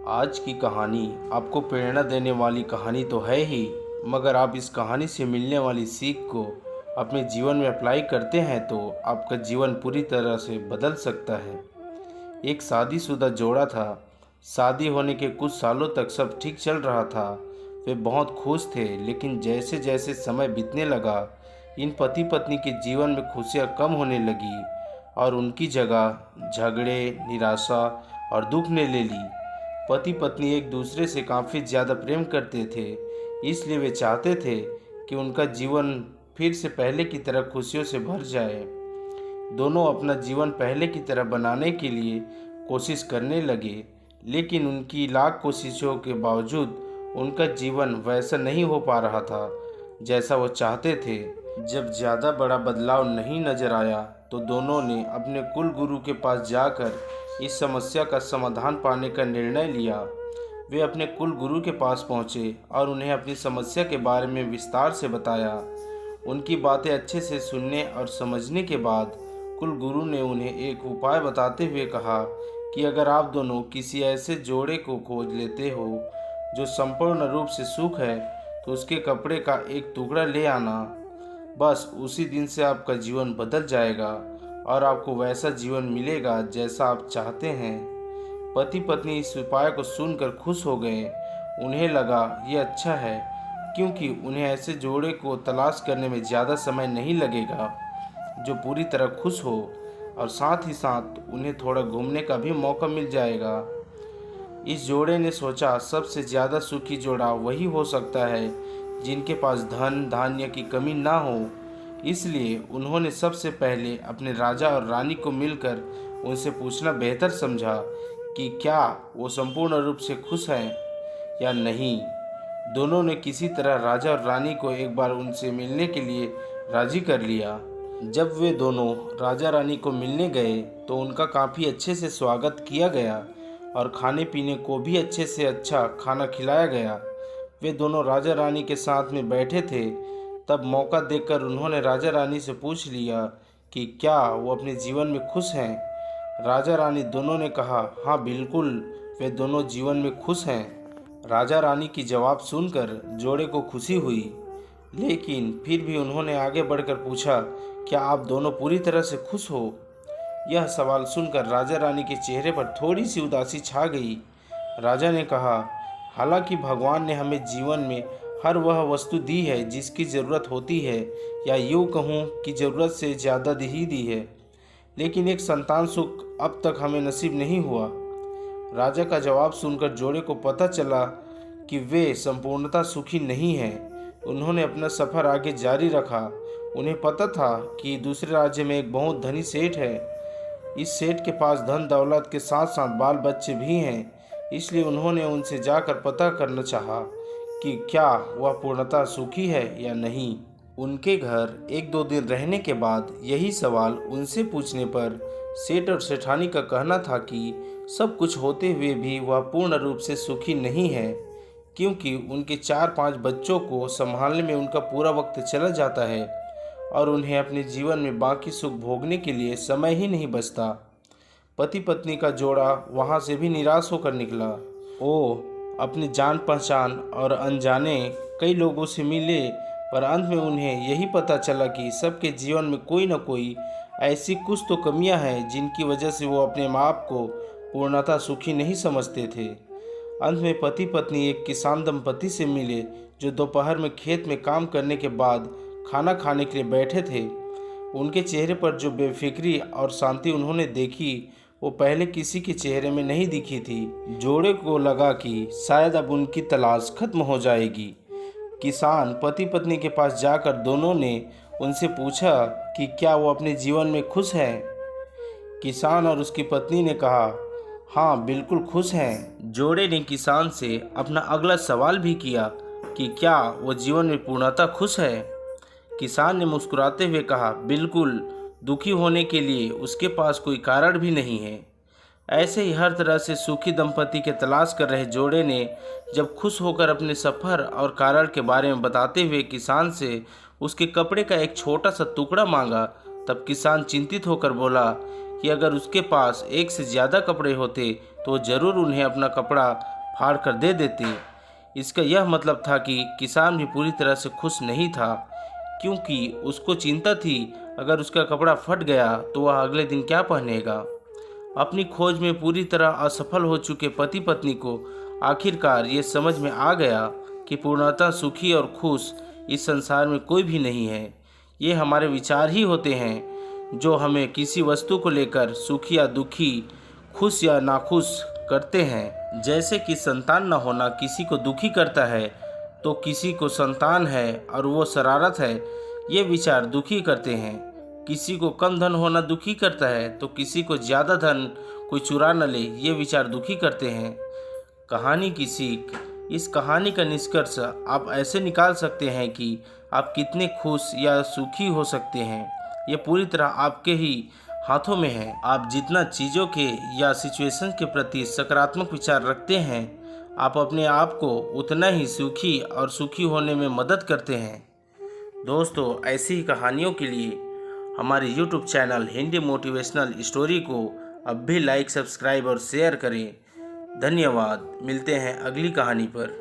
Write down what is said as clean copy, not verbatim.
आज की कहानी आपको प्रेरणा देने वाली कहानी तो है ही, मगर आप इस कहानी से मिलने वाली सीख को अपने जीवन में अप्लाई करते हैं तो आपका जीवन पूरी तरह से बदल सकता है। एक शादीशुदा जोड़ा था। शादी होने के कुछ सालों तक सब ठीक चल रहा था। वे बहुत खुश थे, लेकिन जैसे जैसे समय बीतने लगा, इन पति पत्नी के जीवन में खुशियाँ कम होने लगी और उनकी जगह झगड़े, निराशा और दुख ने ले ली। पति पत्नी एक दूसरे से काफ़ी ज़्यादा प्रेम करते थे, इसलिए वे चाहते थे कि उनका जीवन फिर से पहले की तरह खुशियों से भर जाए। दोनों अपना जीवन पहले की तरह बनाने के लिए कोशिश करने लगे, लेकिन उनकी लाख कोशिशों के बावजूद उनका जीवन वैसा नहीं हो पा रहा था जैसा वो चाहते थे। जब ज़्यादा बड़ा बदलाव नहीं नजर आया तो दोनों ने अपने कुल गुरु के पास जाकर इस समस्या का समाधान पाने का निर्णय लिया। वे अपने कुल गुरु के पास पहुँचे और उन्हें अपनी समस्या के बारे में विस्तार से बताया। उनकी बातें अच्छे से सुनने और समझने के बाद कुल गुरु ने उन्हें एक उपाय बताते हुए कहा कि अगर आप दोनों किसी ऐसे जोड़े को खोज लेते हो जो संपूर्ण रूप से सुख है, तो उसके कपड़े का एक टुकड़ा ले आना। बस उसी दिन से आपका जीवन बदल जाएगा और आपको वैसा जीवन मिलेगा जैसा आप चाहते हैं। पति पत्नी इस उपाय को सुनकर खुश हो गए। उन्हें लगा ये अच्छा है, क्योंकि उन्हें ऐसे जोड़े को तलाश करने में ज़्यादा समय नहीं लगेगा जो पूरी तरह खुश हो, और साथ ही साथ उन्हें थोड़ा घूमने का भी मौका मिल जाएगा। इस जोड़े ने सोचा सबसे ज़्यादा सुखी जोड़ा वही हो सकता है जिनके पास धन धान्य की कमी ना हो। इसलिए उन्होंने सबसे पहले अपने राजा और रानी को मिलकर उनसे पूछना बेहतर समझा कि क्या वो संपूर्ण रूप से खुश हैं या नहीं। दोनों ने किसी तरह राजा और रानी को एक बार उनसे मिलने के लिए राजी कर लिया। जब वे दोनों राजा रानी को मिलने गए तो उनका काफ़ी अच्छे से स्वागत किया गया और खाने पीने को भी अच्छे से अच्छा खाना खिलाया गया। वे दोनों राजा रानी के साथ में बैठे थे। तब मौका देखकर उन्होंने राजा रानी से पूछ लिया कि क्या वो अपने जीवन में खुश हैं। राजा रानी दोनों ने कहा हाँ बिल्कुल, वे दोनों जीवन में खुश हैं। राजा रानी की जवाब सुनकर जोड़े को खुशी हुई, लेकिन फिर भी उन्होंने आगे बढ़कर पूछा क्या आप दोनों पूरी तरह से खुश हो। यह सवाल सुनकर राजा रानी के चेहरे पर थोड़ी सी उदासी छा गई। राजा ने कहा हालांकि भगवान ने हमें जीवन में हर वह वस्तु दी है जिसकी ज़रूरत होती है, या यूँ कहूँ कि ज़रूरत से ज़्यादा ही दी है, लेकिन एक संतान सुख अब तक हमें नसीब नहीं हुआ। राजा का जवाब सुनकर जोड़े को पता चला कि वे संपूर्णतः सुखी नहीं हैं। उन्होंने अपना सफ़र आगे जारी रखा। उन्हें पता था कि दूसरे राज्य में एक बहुत धनी सेठ है। इस सेठ के पास धन दौलत के साथ साथ बाल बच्चे भी हैं, इसलिए उन्होंने उनसे जाकर पता करना चाहा कि क्या वह पूर्णतः सुखी है या नहीं। उनके घर एक दो दिन रहने के बाद यही सवाल उनसे पूछने पर सेठ और सेठानी का कहना था कि सब कुछ होते हुए भी वह पूर्ण रूप से सुखी नहीं है, क्योंकि उनके 4-5 बच्चों को संभालने में उनका पूरा वक्त चला जाता है और उन्हें अपने जीवन में बाकी सुख भोगने के लिए समय ही नहीं बचता। पति पत्नी का जोड़ा वहाँ से भी निराश होकर निकला। वो अपने जान पहचान और अनजाने कई लोगों से मिले, पर अंत में उन्हें यही पता चला कि सबके जीवन में कोई न कोई ऐसी कुछ तो कमियां हैं जिनकी वजह से वो अपने माँ बाप को पूर्णतः सुखी नहीं समझते थे। अंत में पति पत्नी एक किसान दंपति से मिले जो दोपहर में खेत में काम करने के बाद खाना खाने के लिए बैठे थे। उनके चेहरे पर जो बेफिक्री और शांति उन्होंने देखी वो पहले किसी के चेहरे में नहीं दिखी थी। जोड़े को लगा कि शायद अब उनकी तलाश खत्म हो जाएगी। किसान पति पत्नी के पास जाकर दोनों ने उनसे पूछा कि क्या वो अपने जीवन में खुश हैं। किसान और उसकी पत्नी ने कहा हाँ बिल्कुल खुश हैं। जोड़े ने किसान से अपना अगला सवाल भी किया कि क्या वो जीवन में पूर्णतः खुश है। किसान ने मुस्कुराते हुए कहा बिल्कुल, दुखी होने के लिए उसके पास कोई कारण भी नहीं है। ऐसे ही हर तरह से सुखी दंपति के तलाश कर रहे जोड़े ने जब खुश होकर अपने सफ़र और कारण के बारे में बताते हुए किसान से उसके कपड़े का एक छोटा सा टुकड़ा मांगा, तब किसान चिंतित होकर बोला कि अगर उसके पास एक से ज़्यादा कपड़े होते तो ज़रूर उन्हें अपना कपड़ा फाड़ कर दे देते। इसका यह मतलब था कि किसान भी पूरी तरह से खुश नहीं था, क्योंकि उसको चिंता थी अगर उसका कपड़ा फट गया तो वह अगले दिन क्या पहनेगा। अपनी खोज में पूरी तरह असफल हो चुके पति पत्नी को आखिरकार ये समझ में आ गया कि पूर्णतः सुखी और खुश इस संसार में कोई भी नहीं है। ये हमारे विचार ही होते हैं जो हमें किसी वस्तु को लेकर सुखी या दुखी, खुश या नाखुश करते हैं। जैसे कि संतान न होना किसी को दुखी करता है, तो किसी को संतान है और वो शरारत है, ये विचार दुखी करते हैं। किसी को कम धन होना दुखी करता है, तो किसी को ज़्यादा धन कोई चुरा न ले, ये विचार दुखी करते हैं। कहानी की सीख। इस कहानी का निष्कर्ष आप ऐसे निकाल सकते हैं कि आप कितने खुश या सुखी हो सकते हैं, ये पूरी तरह आपके ही हाथों में है। आप जितना चीज़ों के या सिचुएशन के प्रति सकारात्मक विचार रखते हैं, आप अपने आप को उतना ही सुखी और सुखी होने में मदद करते हैं। दोस्तों, ऐसी ही कहानियों के लिए हमारे YouTube channel Hindi motivational story को अब भी लाइक, सब्सक्राइब और शेयर करें। धन्यवाद। मिलते हैं अगली कहानी पर।